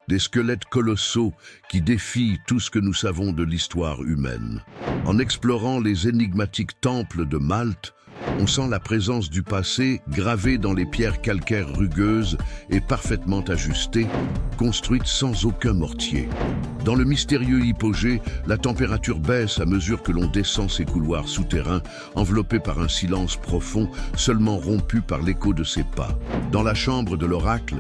des squelettes colossaux qui défient tout ce que nous savons de l'histoire humaine. En explorant les énigmatiques temples de Malte, on sent la présence du passé gravée dans les pierres calcaires rugueuses et parfaitement ajustées, construites sans aucun mortier. Dans le mystérieux hypogée, la température baisse à mesure que l'on descend ces couloirs souterrains, enveloppés par un silence profond, seulement rompu par l'écho de ses pas. Dans la chambre de l'oracle,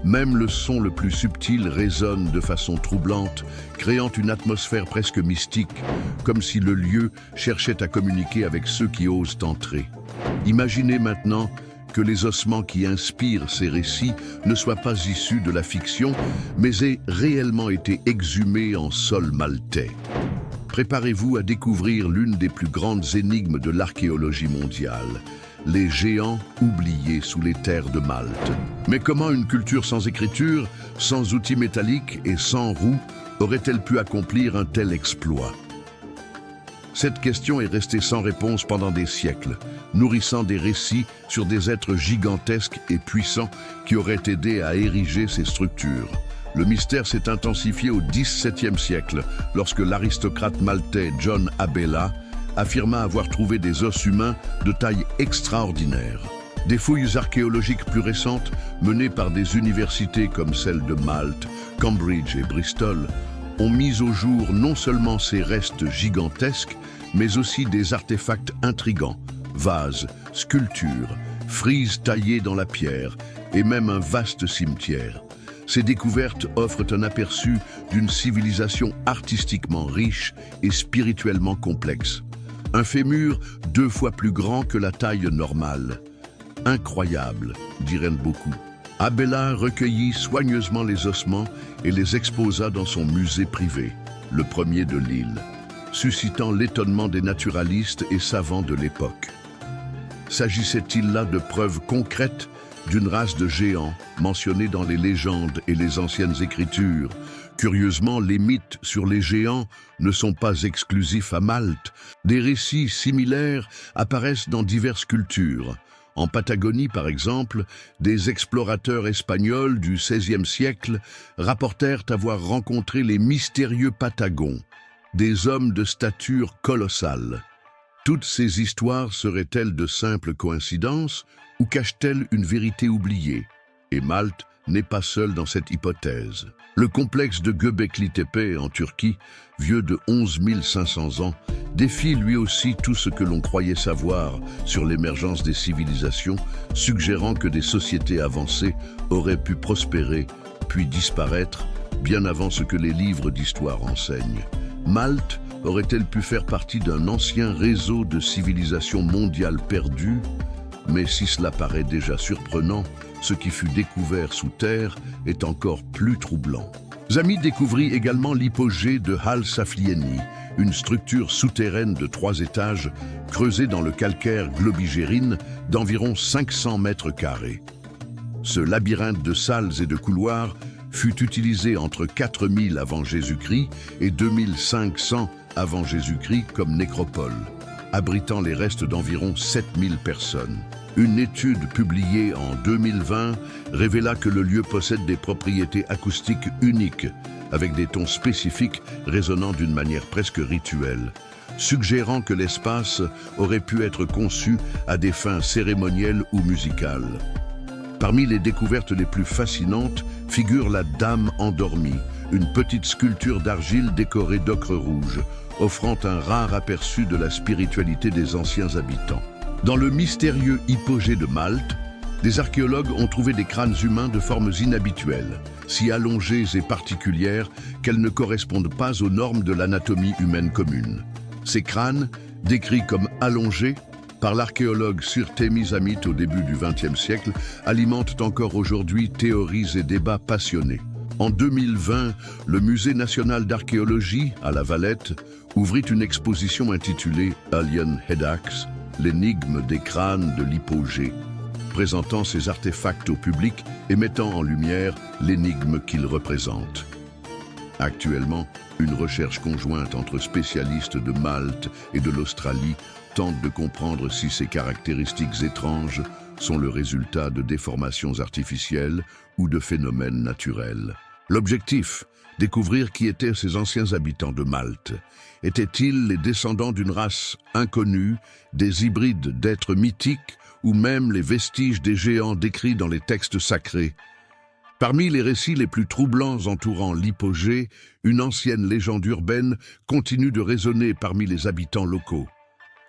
même le son le plus subtil résonne de façon troublante, créant une atmosphère presque mystique, comme si le lieu cherchait à communiquer avec ceux qui osent entrer. Imaginez maintenant que les ossements qui inspirent ces récits ne soient pas issus de la fiction, mais aient réellement été exhumés en sol maltais. Préparez-vous à découvrir l'une des plus grandes énigmes de l'archéologie mondiale, les géants oubliés sous les terres de Malte. Mais comment une culture sans écriture, sans outils métalliques et sans roues aurait-elle pu accomplir un tel exploit? Cette question est restée sans réponse pendant des siècles, nourrissant des récits sur des êtres gigantesques et puissants qui auraient aidé à ériger ces structures. Le mystère s'est intensifié au XVIIe siècle, lorsque l'aristocrate maltais John Abela affirma avoir trouvé des os humains de taille extraordinaire. Des fouilles archéologiques plus récentes, menées par des universités comme celles de Malte, Cambridge et Bristol, ont mis au jour non seulement ces restes gigantesques, mais aussi des artefacts intrigants, vases, sculptures, frises taillées dans la pierre et même un vaste cimetière. Ces découvertes offrent un aperçu d'une civilisation artistiquement riche et spirituellement complexe. Un fémur 2 fois plus grand que la taille normale. Incroyable, diraient beaucoup. Abela recueillit soigneusement les ossements et les exposa dans son musée privé, le premier de l'île, suscitant l'étonnement des naturalistes et savants de l'époque. S'agissait-il là de preuves concrètes d'une race de géants mentionnée dans les légendes et les anciennes écritures? Curieusement, les mythes sur les géants ne sont pas exclusifs à Malte. Des récits similaires apparaissent dans diverses cultures. En Patagonie, par exemple, des explorateurs espagnols du XVIe siècle rapportèrent avoir rencontré les mystérieux Patagons, des hommes de stature colossale. Toutes ces histoires seraient-elles de simples coïncidences ou cachent-elles une vérité oubliée? Et Malte n'est pas seul dans cette hypothèse. Le complexe de Göbekli Tepe en Turquie, vieux de 11 500 ans, défie lui aussi tout ce que l'on croyait savoir sur l'émergence des civilisations, suggérant que des sociétés avancées auraient pu prospérer puis disparaître bien avant ce que les livres d'histoire enseignent. Malte aurait-elle pu faire partie d'un ancien réseau de civilisations mondiales perdues? Mais si cela paraît déjà surprenant, ce qui fut découvert sous terre est encore plus troublant. Zami découvrit également l'hypogée de Hal Saflieni, une structure souterraine de 3 étages creusée dans le calcaire globigérine d'environ 500 mètres carrés. Ce labyrinthe de salles et de couloirs fut utilisé entre 4000 avant Jésus-Christ et 2500 avant Jésus-Christ comme nécropole, abritant les restes d'environ 7000 personnes. Une étude publiée en 2020 révéla que le lieu possède des propriétés acoustiques uniques, avec des tons spécifiques résonnant d'une manière presque rituelle, suggérant que l'espace aurait pu être conçu à des fins cérémonielles ou musicales. Parmi les découvertes les plus fascinantes figure la Dame endormie, une petite sculpture d'argile décorée d'ocre rouge, offrant un rare aperçu de la spiritualité des anciens habitants. Dans le mystérieux hypogée de Malte, des archéologues ont trouvé des crânes humains de formes inhabituelles, si allongées et particulières qu'elles ne correspondent pas aux normes de l'anatomie humaine commune. Ces crânes, décrits comme allongés par l'archéologue Sir Thémis Amit au début du XXe siècle, alimentent encore aujourd'hui théories et débats passionnés. En 2020, le Musée national d'archéologie, à La Valette, ouvrit une exposition intitulée Alien Head Axe, l'énigme des crânes de l'hypogée, présentant ces artefacts au public et mettant en lumière l'énigme qu'ils représentent. Actuellement, une recherche conjointe entre spécialistes de Malte et de l'Australie tente de comprendre si ces caractéristiques étranges sont le résultat de déformations artificielles ou de phénomènes naturels. L'objectif, découvrir qui étaient ces anciens habitants de Malte. Étaient-ils les descendants d'une race inconnue, des hybrides d'êtres mythiques ou même les vestiges des géants décrits dans les textes sacrés? Parmi les récits les plus troublants entourant l'hypogée, une ancienne légende urbaine continue de résonner parmi les habitants locaux.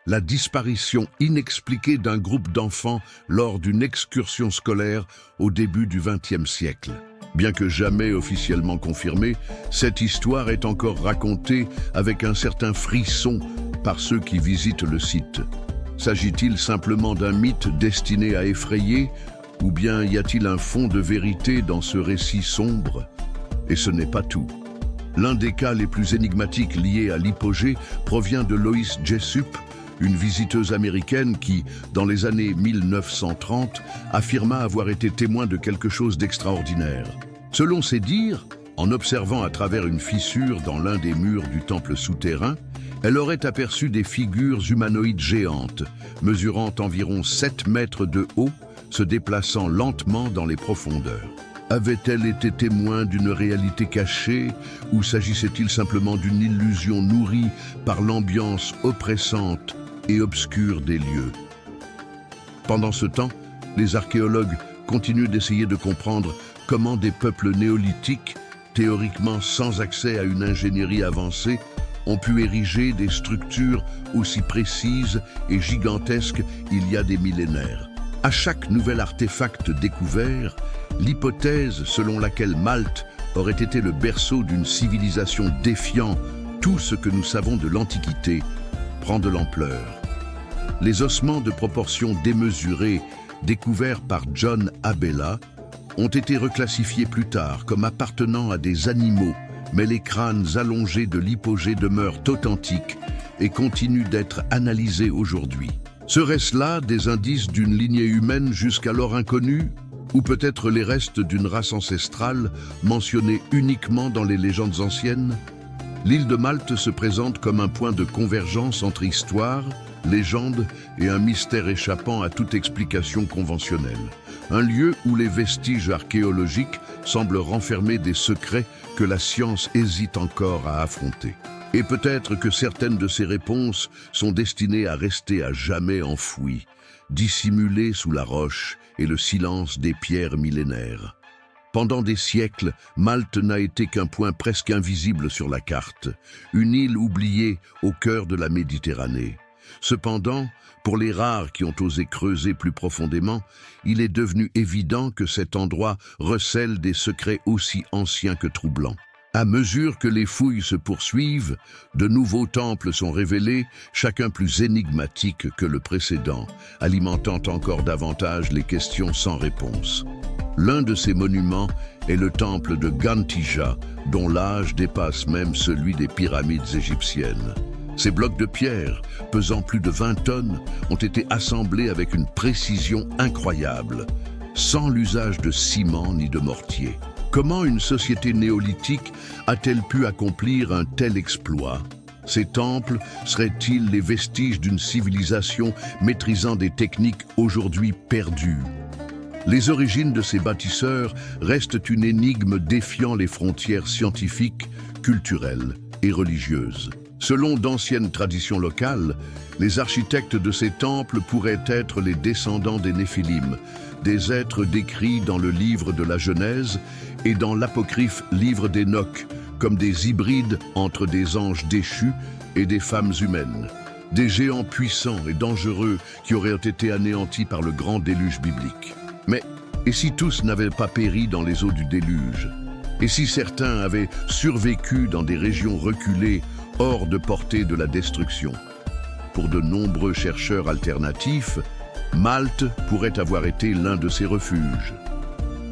La disparition inexpliquée d'un groupe d'enfants lors d'une excursion scolaire au début du XXe siècle. Bien que jamais officiellement confirmée, cette histoire est encore racontée avec un certain frisson par ceux qui visitent le site. S'agit-il simplement d'un mythe destiné à effrayer, ou bien y a-t-il un fond de vérité dans ce récit sombre? Et ce n'est pas tout. L'un des cas les plus énigmatiques liés à l'hypogée provient de Lois Jessup, une visiteuse américaine qui, dans les années 1930, affirma avoir été témoin de quelque chose d'extraordinaire. Selon ses dires, en observant à travers une fissure dans l'un des murs du temple souterrain, elle aurait aperçu des figures humanoïdes géantes, mesurant environ 7 mètres de haut, se déplaçant lentement dans les profondeurs. Avait-elle été témoin d'une réalité cachée ou s'agissait-il simplement d'une illusion nourrie par l'ambiance oppressante et obscure des lieux? Pendant ce temps, les archéologues continuent d'essayer de comprendre comment des peuples néolithiques, théoriquement sans accès à une ingénierie avancée, ont pu ériger des structures aussi précises et gigantesques il y a des millénaires. À chaque nouvel artefact découvert, l'hypothèse selon laquelle Malte aurait été le berceau d'une civilisation défiant tout ce que nous savons de l'Antiquité prend de l'ampleur. Les ossements de proportions démesurées découverts par John Abela ont été reclassifiés plus tard comme appartenant à des animaux, mais les crânes allongés de l'hypogée demeurent authentiques et continuent d'être analysés aujourd'hui. Serait-ce là des indices d'une lignée humaine jusqu'alors inconnue, ou peut-être les restes d'une race ancestrale mentionnée uniquement dans les légendes anciennes? L'île de Malte se présente comme un point de convergence entre histoire, légende et un mystère échappant à toute explication conventionnelle. Un lieu où les vestiges archéologiques semblent renfermer des secrets que la science hésite encore à affronter. Et peut-être que certaines de ces réponses sont destinées à rester à jamais enfouies, dissimulées sous la roche et le silence des pierres millénaires. Pendant des siècles, Malte n'a été qu'un point presque invisible sur la carte, une île oubliée au cœur de la Méditerranée. Cependant, pour les rares qui ont osé creuser plus profondément, il est devenu évident que cet endroit recèle des secrets aussi anciens que troublants. À mesure que les fouilles se poursuivent, de nouveaux temples sont révélés, chacun plus énigmatique que le précédent, alimentant encore davantage les questions sans réponse. L'un de ces monuments est le temple de Gantija, dont l'âge dépasse même celui des pyramides égyptiennes. Ces blocs de pierre, pesant plus de 20 tonnes, ont été assemblés avec une précision incroyable, sans l'usage de ciment ni de mortier. Comment une société néolithique a-t-elle pu accomplir un tel exploit? Ces temples seraient-ils les vestiges d'une civilisation maîtrisant des techniques aujourd'hui perdues? Les origines de ces bâtisseurs restent une énigme défiant les frontières scientifiques, culturelles et religieuses. Selon d'anciennes traditions locales, les architectes de ces temples pourraient être les descendants des Néphilim, des êtres décrits dans le livre de la Genèse et dans l'apocryphe livre d'Enoch, comme des hybrides entre des anges déchus et des femmes humaines. Des géants puissants et dangereux qui auraient été anéantis par le grand déluge biblique. Mais, et si tous n'avaient pas péri dans les eaux du déluge? Et si certains avaient survécu dans des régions reculées, hors de portée de la destruction? Pour de nombreux chercheurs alternatifs, Malte pourrait avoir été l'un de ces refuges.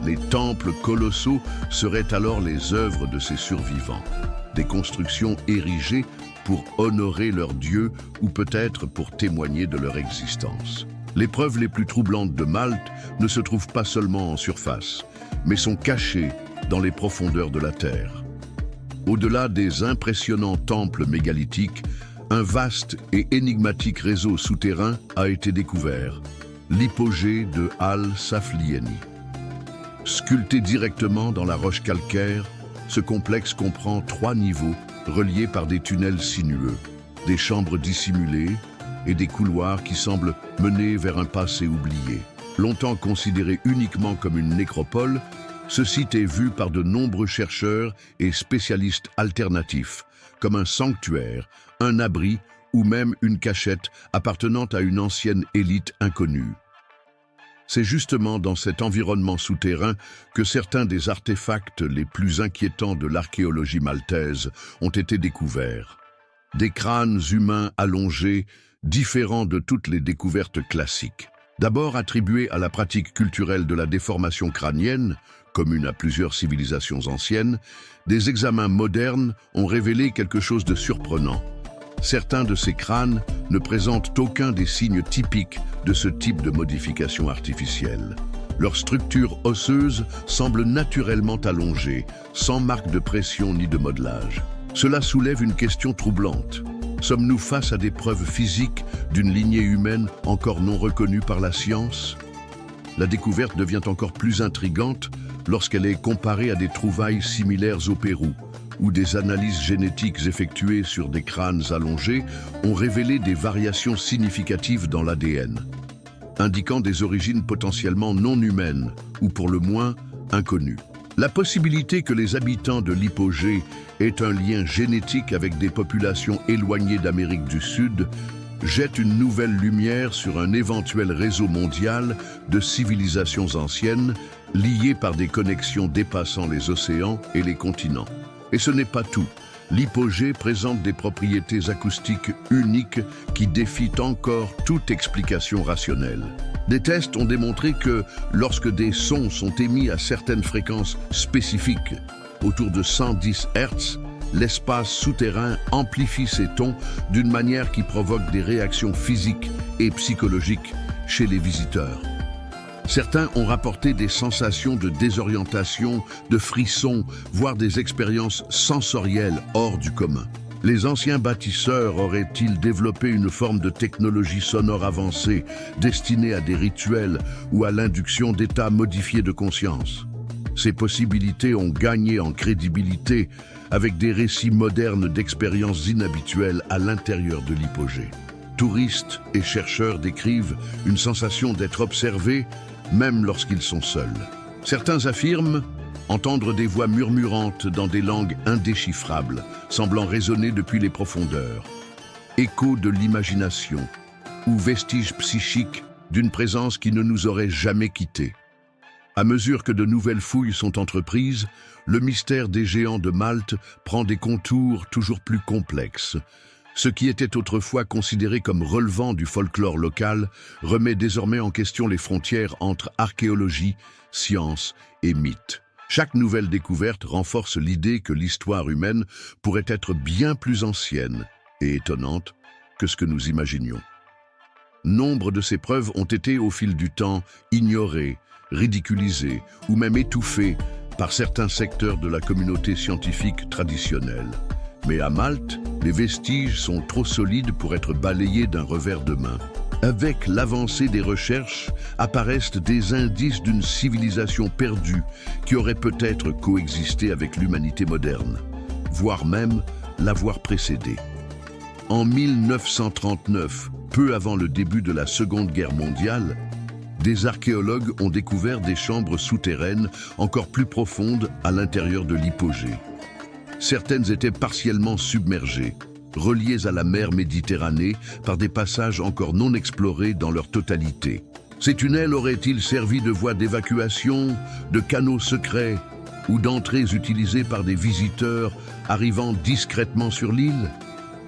Les temples colossaux seraient alors les œuvres de ces survivants, des constructions érigées pour honorer leurs dieux ou peut-être pour témoigner de leur existence. Les preuves les plus troublantes de Malte ne se trouvent pas seulement en surface, mais sont cachées dans les profondeurs de la terre. Au-delà des impressionnants temples mégalithiques, un vaste et énigmatique réseau souterrain a été découvert, l'hypogée de Al-Saflieni. Sculpté directement dans la roche calcaire, Ce complexe comprend 3 niveaux reliés par des tunnels sinueux, des chambres dissimulées et des couloirs qui semblent mener vers un passé oublié. Longtemps considéré uniquement comme une nécropole, ce site est vu par de nombreux chercheurs et spécialistes alternatifs comme un sanctuaire, un abri ou même une cachette appartenant à une ancienne élite inconnue. C'est justement dans cet environnement souterrain que certains des artefacts les plus inquiétants de l'archéologie maltaise ont été découverts. Des crânes humains allongés, différents de toutes les découvertes classiques. D'abord attribués à la pratique culturelle de la déformation crânienne, commune à plusieurs civilisations anciennes, des examens modernes ont révélé quelque chose de surprenant. Certains de ces crânes ne présentent aucun des signes typiques de ce type de modification artificielle. Leur structure osseuse semble naturellement allongée, sans marque de pression ni de modelage. Cela soulève une question troublante. Sommes-nous face à des preuves physiques d'une lignée humaine encore non reconnue par la science? La découverte devient encore plus intrigante lorsqu'elle est comparée à des trouvailles similaires au Pérou, où des analyses génétiques effectuées sur des crânes allongés ont révélé des variations significatives dans l'ADN, indiquant des origines potentiellement non humaines, ou pour le moins inconnues. La possibilité que les habitants de l'hypogée aient un lien génétique avec des populations éloignées d'Amérique du Sud jette une nouvelle lumière sur un éventuel réseau mondial de civilisations anciennes liées par des connexions dépassant les océans et les continents. Et ce n'est pas tout. L'hypogée présente des propriétés acoustiques uniques qui défient encore toute explication rationnelle. Des tests ont démontré que lorsque des sons sont émis à certaines fréquences spécifiques, autour de 110 Hz, l'espace souterrain amplifie ces tons d'une manière qui provoque des réactions physiques et psychologiques chez les visiteurs. Certains ont rapporté des sensations de désorientation, de frissons, voire des expériences sensorielles hors du commun. Les anciens bâtisseurs auraient-ils développé une forme de technologie sonore avancée destinée à des rituels ou à l'induction d'états modifiés de conscience? Ces possibilités ont gagné en crédibilité avec des récits modernes d'expériences inhabituelles à l'intérieur de l'hypogée. Touristes et chercheurs décrivent une sensation d'être observés même lorsqu'ils sont seuls. Certains affirment entendre des voix murmurantes dans des langues indéchiffrables, semblant résonner depuis les profondeurs. Écho de l'imagination ou vestige psychique d'une présence qui ne nous aurait jamais quittés. À mesure que de nouvelles fouilles sont entreprises, le mystère des géants de Malte prend des contours toujours plus complexes. Ce qui était autrefois considéré comme relevant du folklore local remet désormais en question les frontières entre archéologie, science et mythe. Chaque nouvelle découverte renforce l'idée que l'histoire humaine pourrait être bien plus ancienne et étonnante que ce que nous imaginions. Nombre de ces preuves ont été au fil du temps ignorées, ridiculisées ou même étouffées par certains secteurs de la communauté scientifique traditionnelle. Mais à Malte, les vestiges sont trop solides pour être balayés d'un revers de main. Avec l'avancée des recherches, apparaissent des indices d'une civilisation perdue qui aurait peut-être coexisté avec l'humanité moderne, voire même l'avoir précédée. En 1939, peu avant le début de la Seconde Guerre mondiale, des archéologues ont découvert des chambres souterraines encore plus profondes à l'intérieur de l'hypogée. Certaines étaient partiellement submergées, reliées à la mer Méditerranée par des passages encore non explorés dans leur totalité. Ces tunnels auraient-ils servi de voies d'évacuation, de canaux secrets ou d'entrées utilisées par des visiteurs arrivant discrètement sur l'île?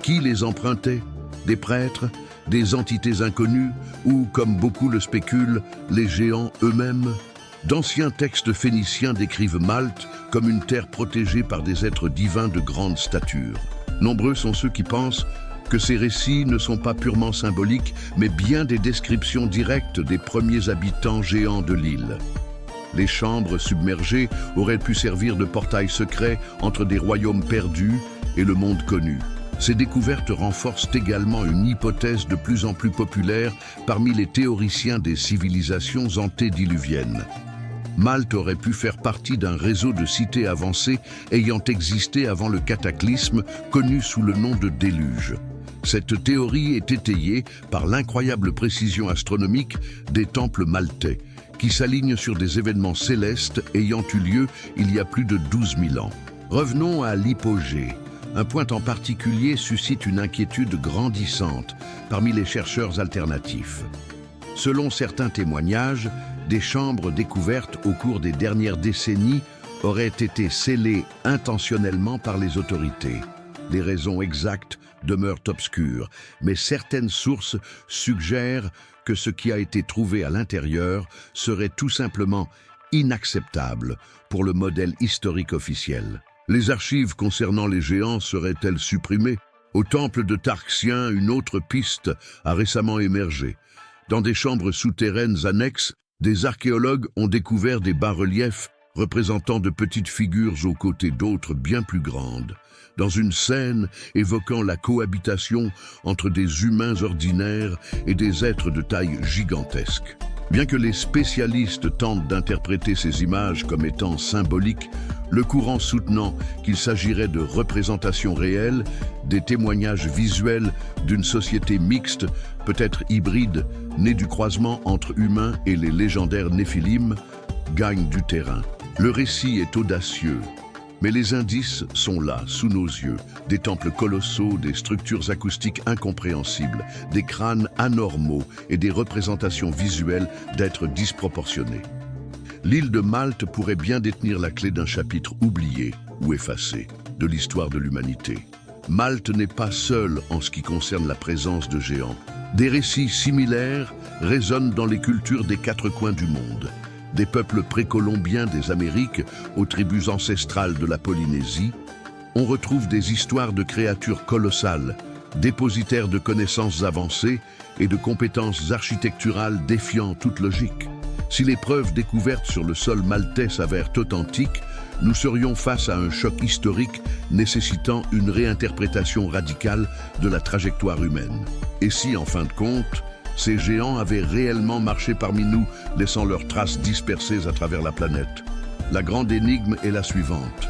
Qui les empruntait? Des prêtres? Des entités inconnues? Ou, comme beaucoup le spéculent, les géants eux-mêmes? D'anciens textes phéniciens décrivent Malte comme une terre protégée par des êtres divins de grande stature. Nombreux sont ceux qui pensent que ces récits ne sont pas purement symboliques, mais bien des descriptions directes des premiers habitants géants de l'île. Les chambres submergées auraient pu servir de portail secret entre des royaumes perdus et le monde connu. Ces découvertes renforcent également une hypothèse de plus en plus populaire parmi les théoriciens des civilisations antédiluviennes. Malte aurait pu faire partie d'un réseau de cités avancées ayant existé avant le cataclysme connu sous le nom de déluge. Cette théorie est étayée par l'incroyable précision astronomique des temples maltais, qui s'alignent sur des événements célestes ayant eu lieu il y a plus de 12 000 ans. Revenons à l'hypogée. Un point en particulier suscite une inquiétude grandissante parmi les chercheurs alternatifs. Selon certains témoignages, des chambres découvertes au cours des dernières décennies auraient été scellées intentionnellement par les autorités. Les raisons exactes demeurent obscures, mais certaines sources suggèrent que ce qui a été trouvé à l'intérieur serait tout simplement inacceptable pour le modèle historique officiel. Les archives concernant les géants seraient-elles supprimées? Au temple de Tarxien, une autre piste a récemment émergé. Dans des chambres souterraines annexes, des archéologues ont découvert des bas-reliefs représentant de petites figures aux côtés d'autres bien plus grandes, dans une scène évoquant la cohabitation entre des humains ordinaires et des êtres de taille gigantesque. Bien que les spécialistes tentent d'interpréter ces images comme étant symboliques, le courant soutenant qu'il s'agirait de représentations réelles, des témoignages visuels d'une société mixte, peut-être hybride, née du croisement entre humains et les légendaires Néphilim, gagne du terrain. Le récit est audacieux, mais les indices sont là, sous nos yeux. Des temples colossaux, des structures acoustiques incompréhensibles, des crânes anormaux et des représentations visuelles d'êtres disproportionnés. L'île de Malte pourrait bien détenir la clé d'un chapitre oublié ou effacé de l'histoire de l'humanité. Malte n'est pas seule en ce qui concerne la présence de géants. Des récits similaires résonnent dans les cultures des quatre coins du monde. Des peuples précolombiens des Amériques aux tribus ancestrales de la Polynésie, on retrouve des histoires de créatures colossales, dépositaires de connaissances avancées et de compétences architecturales défiant toute logique. Si les preuves découvertes sur le sol maltais s'avèrent authentiques, nous serions face à un choc historique nécessitant une réinterprétation radicale de la trajectoire humaine. Et si, en fin de compte, ces géants avaient réellement marché parmi nous, laissant leurs traces dispersées à travers la planète? La grande énigme est la suivante.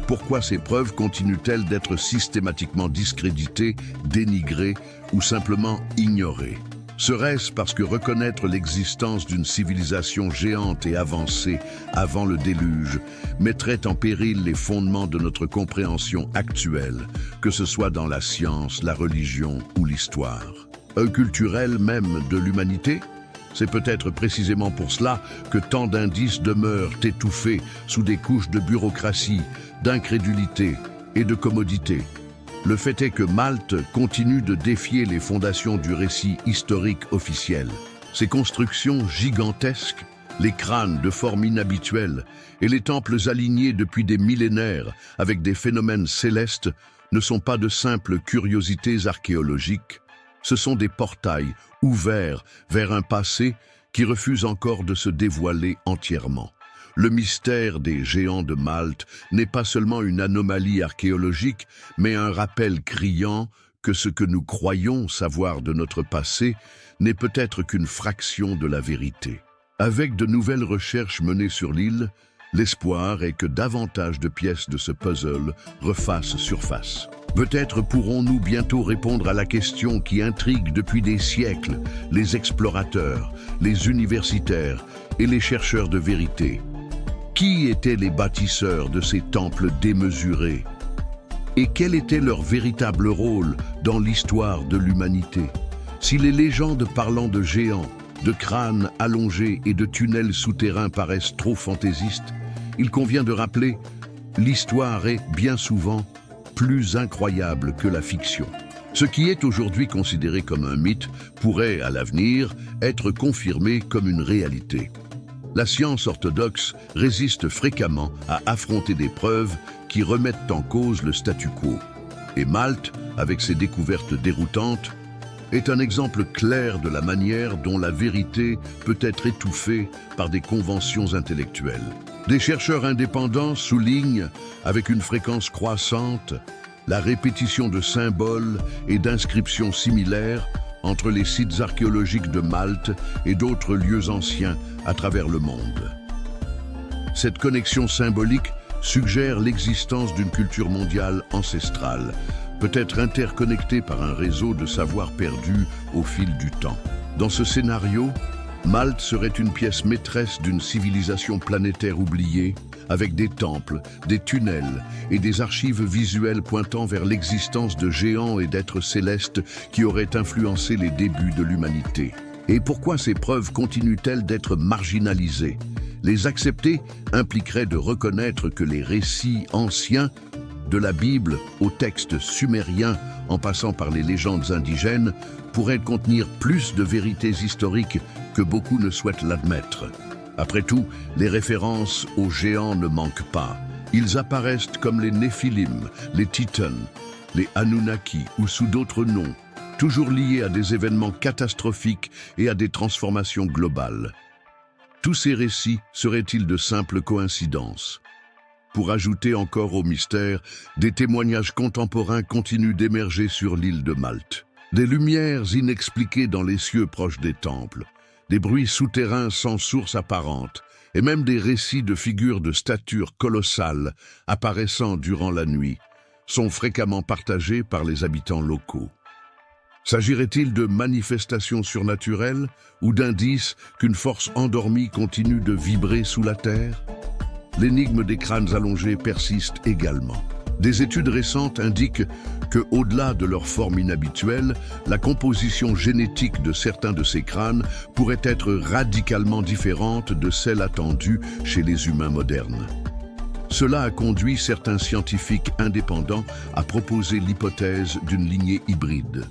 Pourquoi ces preuves continuent-elles d'être systématiquement discréditées, dénigrées ou simplement ignorées? Serait-ce parce que reconnaître l'existence d'une civilisation géante et avancée avant le déluge mettrait en péril les fondements de notre compréhension actuelle, que ce soit dans la science, la religion ou l'histoire culturelle même de l'humanité? C'est peut-être précisément pour cela que tant d'indices demeurent étouffés sous des couches de bureaucratie, d'incrédulité et de commodité. Le fait est que Malte continue de défier les fondations du récit historique officiel. Ses constructions gigantesques, les crânes de forme inhabituelle et les temples alignés depuis des millénaires avec des phénomènes célestes ne sont pas de simples curiosités archéologiques. Ce sont des portails ouverts vers un passé qui refuse encore de se dévoiler entièrement. Le mystère des géants de Malte n'est pas seulement une anomalie archéologique, mais un rappel criant que ce que nous croyons savoir de notre passé n'est peut-être qu'une fraction de la vérité. Avec de nouvelles recherches menées sur l'île, l'espoir est que davantage de pièces de ce puzzle refassent surface. Peut-être pourrons-nous bientôt répondre à la question qui intrigue depuis des siècles les explorateurs, les universitaires et les chercheurs de vérité. Qui étaient les bâtisseurs de ces temples démesurés? Et quel était leur véritable rôle dans l'histoire de l'humanité? Si les légendes parlant de géants, de crânes allongés et de tunnels souterrains paraissent trop fantaisistes, il convient de rappeler, l'histoire est bien souvent plus incroyable que la fiction. Ce qui est aujourd'hui considéré comme un mythe pourrait, à l'avenir, être confirmé comme une réalité. La science orthodoxe résiste fréquemment à affronter des preuves qui remettent en cause le statu quo. Et Malte, avec ses découvertes déroutantes, est un exemple clair de la manière dont la vérité peut être étouffée par des conventions intellectuelles. Des chercheurs indépendants soulignent, avec une fréquence croissante, la répétition de symboles et d'inscriptions similaires entre les sites archéologiques de Malte et d'autres lieux anciens à travers le monde. Cette connexion symbolique suggère l'existence d'une culture mondiale ancestrale, peut-être interconnectée par un réseau de savoirs perdus au fil du temps. Dans ce scénario, Malte serait une pièce maîtresse d'une civilisation planétaire oubliée, avec des temples, des tunnels et des archives visuelles pointant vers l'existence de géants et d'êtres célestes qui auraient influencé les débuts de l'humanité. Et pourquoi ces preuves continuent-elles d'être marginalisées? Les accepter impliquerait de reconnaître que les récits anciens, de la Bible aux textes sumériens en passant par les légendes indigènes, pourraient contenir plus de vérités historiques que beaucoup ne souhaitent l'admettre. Après tout, les références aux géants ne manquent pas. Ils apparaissent comme les Néphilim, les Titans, les Anunnaki ou sous d'autres noms, toujours liés à des événements catastrophiques et à des transformations globales. Tous ces récits seraient-ils de simples coïncidences? Pour ajouter encore au mystère, des témoignages contemporains continuent d'émerger sur l'île de Malte. Des lumières inexpliquées dans les cieux proches des temples, des bruits souterrains sans source apparente, et même des récits de figures de stature colossale apparaissant durant la nuit, sont fréquemment partagés par les habitants locaux. S'agirait-il de manifestations surnaturelles ou d'indices qu'une force endormie continue de vibrer sous la terre? L'énigme des crânes allongés persiste également. Des études récentes indiquent que, au-delà de leur forme inhabituelle, la composition génétique de certains de ces crânes pourrait être radicalement différente de celle attendue chez les humains modernes. Cela a conduit certains scientifiques indépendants à proposer l'hypothèse d'une lignée hybride,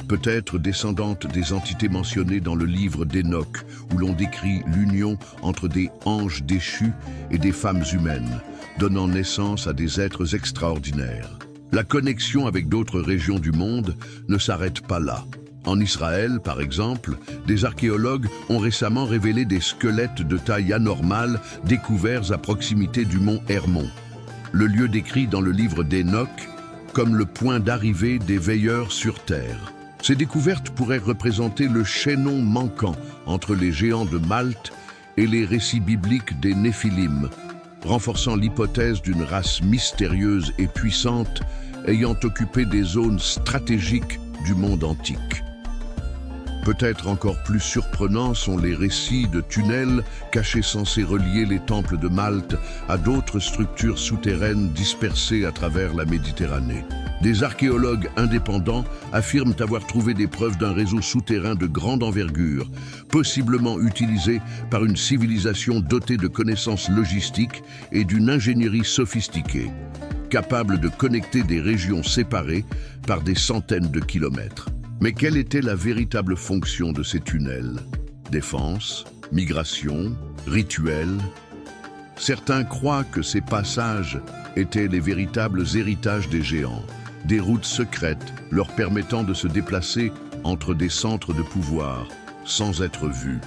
peut-être descendante des entités mentionnées dans le livre d'Enoch, où l'on décrit l'union entre des anges déchus et des femmes humaines, donnant naissance à des êtres extraordinaires. La connexion avec d'autres régions du monde ne s'arrête pas là. En Israël, par exemple, des archéologues ont récemment révélé des squelettes de taille anormale découverts à proximité du mont Hermon, le lieu décrit dans le livre d'Enoch comme le point d'arrivée des veilleurs sur Terre. Ces découvertes pourraient représenter le chaînon manquant entre les géants de Malte et les récits bibliques des Néphilim, renforçant l'hypothèse d'une race mystérieuse et puissante ayant occupé des zones stratégiques du monde antique. Peut-être encore plus surprenants sont les récits de tunnels cachés censés relier les temples de Malte à d'autres structures souterraines dispersées à travers la Méditerranée. Des archéologues indépendants affirment avoir trouvé des preuves d'un réseau souterrain de grande envergure, possiblement utilisé par une civilisation dotée de connaissances logistiques et d'une ingénierie sophistiquée, capable de connecter des régions séparées par des centaines de kilomètres. Mais quelle était la véritable fonction de ces tunnels? Défense, migration, rituel? Certains croient que ces passages étaient les véritables héritages des géants, des routes secrètes leur permettant de se déplacer entre des centres de pouvoir sans être vus.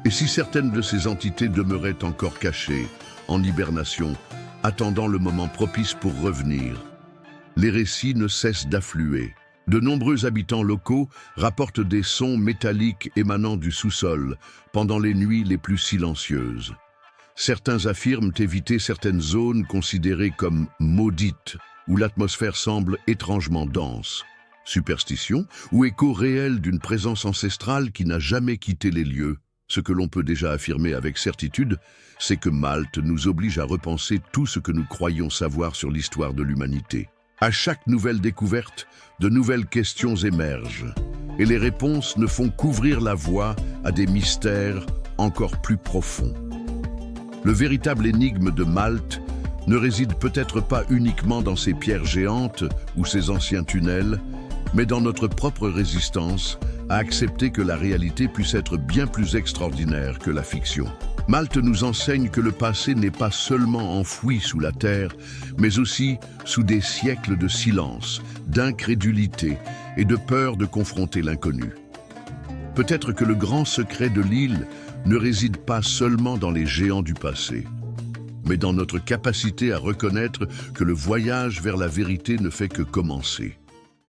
Et si certaines de ces entités demeuraient encore cachées, en hibernation, attendant le moment propice pour revenir, les récits ne cessent d'affluer. De nombreux habitants locaux rapportent des sons métalliques émanant du sous-sol pendant les nuits les plus silencieuses. Certains affirment éviter certaines zones considérées comme maudites, où l'atmosphère semble étrangement dense. Superstition ou écho réel d'une présence ancestrale qui n'a jamais quitté les lieux? Ce que l'on peut déjà affirmer avec certitude, c'est que Malte nous oblige à repenser tout ce que nous croyons savoir sur l'histoire de l'humanité. À chaque nouvelle découverte, de nouvelles questions émergent, et les réponses ne font qu'ouvrir la voie à des mystères encore plus profonds. Le véritable énigme de Malte ne réside peut-être pas uniquement dans ces pierres géantes ou ces anciens tunnels, mais dans notre propre résistance à accepter que la réalité puisse être bien plus extraordinaire que la fiction. Malte nous enseigne que le passé n'est pas seulement enfoui sous la terre, mais aussi sous des siècles de silence, d'incrédulité et de peur de confronter l'inconnu. Peut-être que le grand secret de l'île ne réside pas seulement dans les géants du passé, mais dans notre capacité à reconnaître que le voyage vers la vérité ne fait que commencer.